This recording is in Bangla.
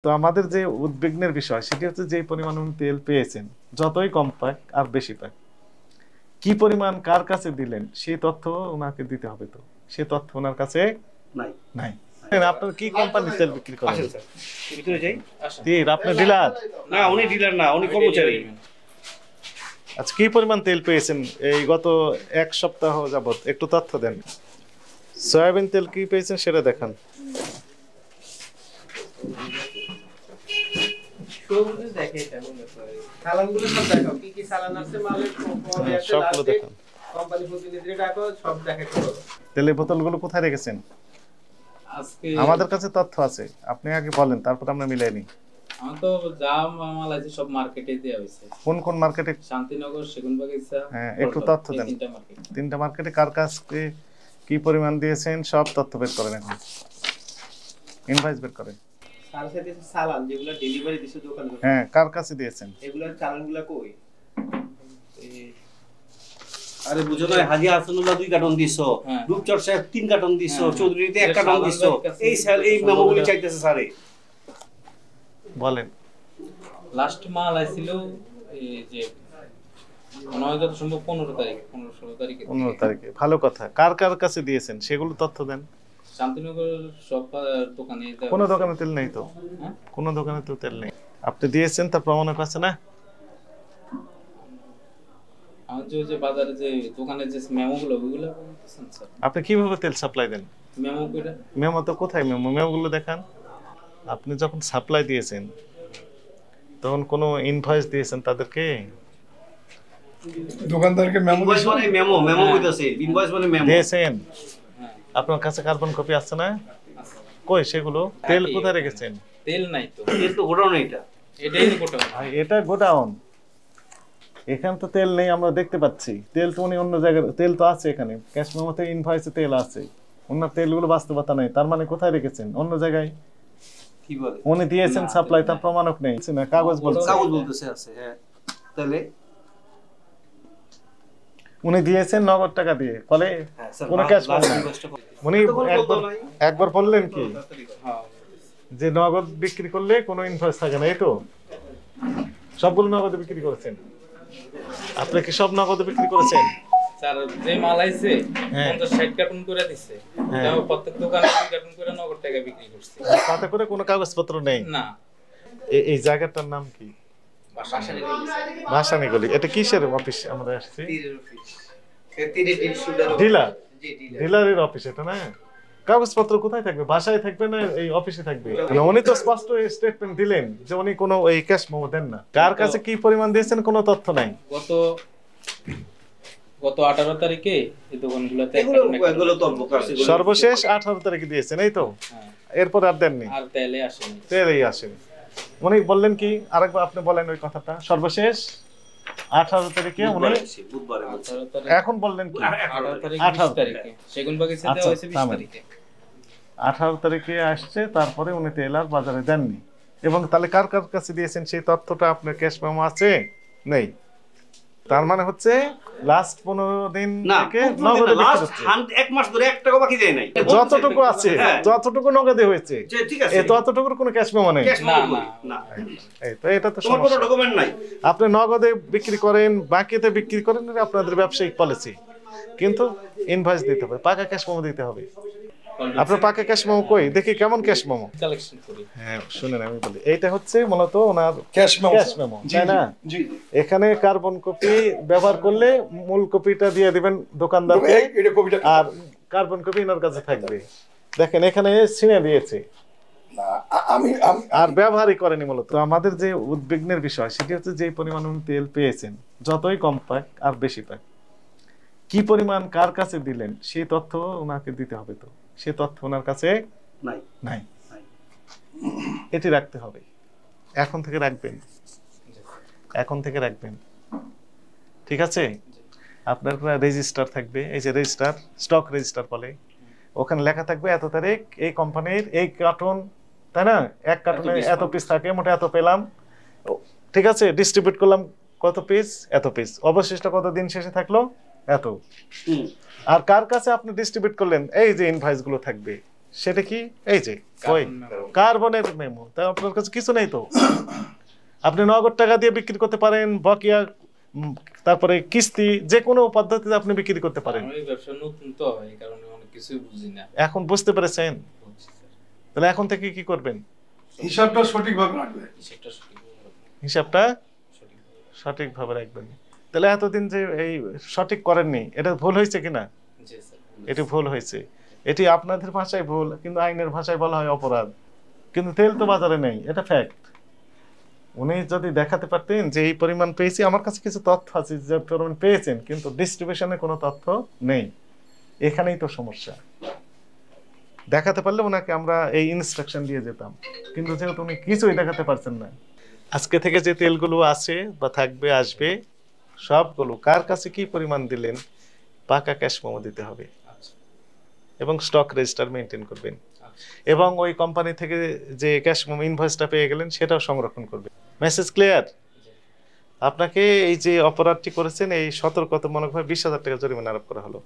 তো আমাদের যে উদ্বিগ্নের বিষয় সেটি হচ্ছে যে পরিমাণ উনি তেল পেয়েছেন, যতই কম পাক আর বেশি পাক, কি পরিমাণ কার কাছে দিলেন সেই তথ্য ওনাকে দিতে হবে। তো সেই তথ্য ওনার কাছে নাই নাই। আপনার কি কোম্পানির তেল বিক্রি করেন? আসেন স্যার, ভিতরে যাই। আসেন। জি, আপনি ডিলার? না, উনি ডিলার না, উনি কর্মচারী। আচ্ছা, কি পরিমাণ তেল পেয়েছেন এই গত এক সপ্তাহ যাবত, একটু তথ্য দেন। সয়াবিন তেল কি পেয়েছেন সেটা দেখান। তেলের বোতলগুলো কোথায় রেখেছেন? আমাদের কাছে তথ্য আছে, আপনি আগে বলেন, তারপর আমরা মিলাই নিই। আমার তো যা মাল আছে সব মার্কেটে দেয়া হইছে। কোন কোন মার্কেটে? শান্তিনগর, সেগুনবাগিচা। হ্যাঁ, একটু তথ্য দেন। তিনটা মার্কেটে কার কাছে কি পরিমাণ দিয়েছেন সব তথ্য বের করেন, এখন ইনভয়েস বের করেন। স্যার সাথে সালান যেগুলা ডেলিভারি দিছে দোকানে, হ্যাঁ, কার কাছে দিয়েছেন? এগুলার চালানগুলা কই? আরে বুঝো না, হাজী হাসানুল্লাহ 2 কার্টন দিছো, রূপচর সাহেব 3 কার্টন দিছো, চৌধুরীতে 1 কার্টন দিছো। এই স্যার এই মেমোগুলি চাইতেছে স্যারে। বলেন। লাস্ট মাল আইছিল এই যে নয়তো সম্ভব 15 তারিখ, 15-16 তারিখে। 15 তারিখে, ভালো কথা। কার কার কাছে দিয়েছেন সেগুলো তথ্য দেন। শান্তিনগর সব দোকানে। কোন দোকানে তেল নেই তো? কোন দোকানে তো তেল নেই। আপনি দিয়েছেন তার প্রমাণ আছে না? আমার যে বাজারে যে দোকানে যে মেমোগুলো ওইগুলো বলতেছেন স্যার। আপনি কিভাবে তেল সাপ্লাই দেন? মেমো কইরা। মেমো তো কোথায়? মেমোগুলো দেখান। আপনি যখন সাপ্লাই দিয়েছেন তখন কোনো ইনভয়েস দিয়েছেন তাদেরকে? দোকানদারকে মেমো মানে মেমো কইতাছে, ইনভয়েস মানে মেমো দিয়েছেন। আপনার কাছে কার্বন কপি আছে না? কই সেগুলো? তেল কোথায় রেখেছেন? তেল নাই তো। তেল তো গোডাউন, এটাই গোডাউন। এটা গোডাউন, এখানে তো তেল নেই, আমরা দেখতে পাচ্ছি। তেল তো উনি অন্য জায়গায়, তেল তো আছে এখানে, ক্যাশ মেমোতে ইনভয়েসে তেল আছে, ওনার তেলগুলো বাস্তবতা নেই। তার মানে কোথায় রেখেছেন? অন্য জায়গায়। কি বলে? উনি দিয়েছেন সাপ্লাই, তার প্রমাণক নেই না, কাগজ বলতেছে আছে। হ্যাঁ, তাহলে উনি দিয়েছেন নগদ টাকা দিয়ে, ফলে কোনো ক্যাশ মেমো নেই। উনি একবার বললেন কি যে নগদ বিক্রি করলে কোনো ইনভয়েস থাকে না, এই তো? সবগুলো নগদে বিক্রি করেছেন? আপনি কি সব নগদে বিক্রি করেছেন? স্যার যে মাল আইছে 50-60 কার্টন করে দিছে, তাও প্রত্যেক দোকানে 2 কার্টন করে নগদ টাকা বিক্রি করছে। তাতে করে কোনো কাগজপত্র নেই না। এই জায়গাটার নাম কি? ভাসানীগলি। এটা কিসের অফিস? আমরা আসছি ডিলার, ডিলারের অফিস এটা না? কাগজপত্র কোথায় থাকবে? বাসায় থাকবে না এই অফিসে থাকবে? উনি তো স্পষ্ট স্টেটমেন্ট দিলেন যে উনি কোনো এই ক্যাশ মেমো দেন না। কার কাছে কি পরিমাণ দিয়েছেন কোনো তথ্য নাই। গত 18 তারিখে এই দোকানগুলোতে সর্বশেষ 18 তারিখে দিয়েছেন, এই তো? এরপর আর দেননি? আর তেলে আসেনি। তেলেই আসেনি। উনি বললেন কি, আরেকবার আপনি বলেন ওই কথাটা। সর্বশেষ 18 তারিখে উনি, এখন বললেন কি 18 তারিখে সেগুনবাগিচা দেওয়া হয়েছে 20 তারিখে। 18 তারিখে আসছে, তারপরে উনি তেল আর বাজারে দেননি। এবং তাহলে কার কার কাছে দিয়েছেন সেই তথ্যটা আপনার ক্যাশ মেমো আছে? নেই। তার মানে হচ্ছে লাস্ট 15 দিন থেকে নগদে বিক্রি হচ্ছে। 1 মাস ধরে 1 টাকা বাকি দেয় নাই। যতটুকু আছে, যতটুকু নগদে হয়েছে, ঠিক আছে, এই ততটুকুর কোনো ক্যাশ মেমো নেই। না না, এই তো, এটা তো কোনো ডকুমেন্ট নাই। আপনি নগদে বিক্রি করেন, বাকিতে বিক্রি করেন, এটা আপনাদের ব্যবসায়িক পলিসি, কিন্তু ইনভয়েস দিতে হবে, পাকা ক্যাশ মেমো দিতে হবে। আপনার পাকা ক্যাশ মেমো কই দেখি, কেমন ক্যাশ মেমো? কালেকশন করি। হ্যাঁ, শুনেন আমি বলি, এইটা হচ্ছে মূলত ওনার ক্যাশ মেমো, তাই না? এখানে কার্বন কপি ব্যবহার করলে মূল কপিটা দিয়ে দিবেন দোকানদারকে, আর কার্বন কপি ওনার কাছে থাকবে। দেখেন এখানে ছিঁড়ে দিয়েছে, আর ব্যবহারই করেনি। মূলত আমাদের যে উদ্বিগ্নের বিষয় সেটি হচ্ছে যে পরিমাণ উনি তেল পেয়েছেন, যতই কম পাক আর বেশি পাক, কি পরিমাণ কার কাছে দিলেন সেই তথ্য ওনাকে দিতে হবে। তো সে তথ্য ওনার কাছে নাই। এটি রাখতে হবে, এখন থেকে রাখবেন, এখন থেকে রাখবেন, ঠিক আছে? আপনার রেজিস্টার থাকবে, এই যে রেজিস্টার, স্টক রেজিস্টার বলে, ওখানে লেখা থাকবে এত তারিখ এই কোম্পানির এই কার্টন, তাই না? এক কার্টনে এত পিস থাকে, মোটা এত পেলাম, ঠিক আছে? ডিস্ট্রিবিউট করলাম কত পিস, এত পিস, অবশিষ্ট কত দিন শেষে থাকলো এত। আর কার কাছে আপনি ডিস্ট্রিবিউট করলেন এই যে ইনভয়েস গুলো থাকবে, সেটা কি? এই যে ওই কার্বনের মেমো। তা আপনার কাছে কিছু নেই তো, আপনি নগদ টাকা দিয়ে বিক্রি করতে পারেন, বকেয়া তারপরে কিস্তি, যে কোনো পদ্ধতিতে আপনি বিক্রি করতে পারেন। আমি ব্যবসা নতুন তো, এই কারণে অনেক কিছুই বুঝি না। এখন বুঝতে পেরেছেন? তাহলে এখন থেকে কি করবেন? হিসাবটা সঠিকভাবে রাখবেন। হিসাবটা সঠিকভাবে রাখবেন। তাহলে এতদিন যে এই সঠিক করেননি, এটা ভুল হয়েছে কিনা? এটি ভুল হয়েছে। এটি আপনাদের ভাষায় ভুল, কিন্তু আইনের ভাষায় বলা হয় অপরাধ। কিন্তু তেল তো বাজারে নেই, এটা ফ্যাক্ট। উনি যদি দেখাতে পারতেন যে এই পরিমাণ পেয়েছি, আমার কাছে কিছু তথ্য আছে যে পরিমাণ পেয়েছেন, কিন্তু ডিস্ট্রিবিউশনে কোনো তথ্য নেই, এখানেই তো সমস্যা। দেখাতে পারলে ওনাকে আমরা এই ইনস্ট্রাকশন দিয়ে যেতাম, কিন্তু যেহেতু উনি কিছুই দেখাতে পারছেন না। আজকে থেকে যে তেলগুলো আছে বা থাকবে, আসবে, সবগুলো কার কাছে কি পরিমাণ দিলেন পাকা ক্যাশ মেমো দিতে হবে, এবং স্টক রেজিস্টার মেনটেন করবেন, এবং ওই কোম্পানি থেকে যে ক্যাশ মেমো ইনভয়েসটা পেয়ে গেলেন সেটাও সংরক্ষণ করবেন। Message clear? আপনাকে এই যে অপরাধটি করেছেন, এই সতর্কতামূলকভাবে 20,000 টাকা জরিমানা আরোপ করা হলো।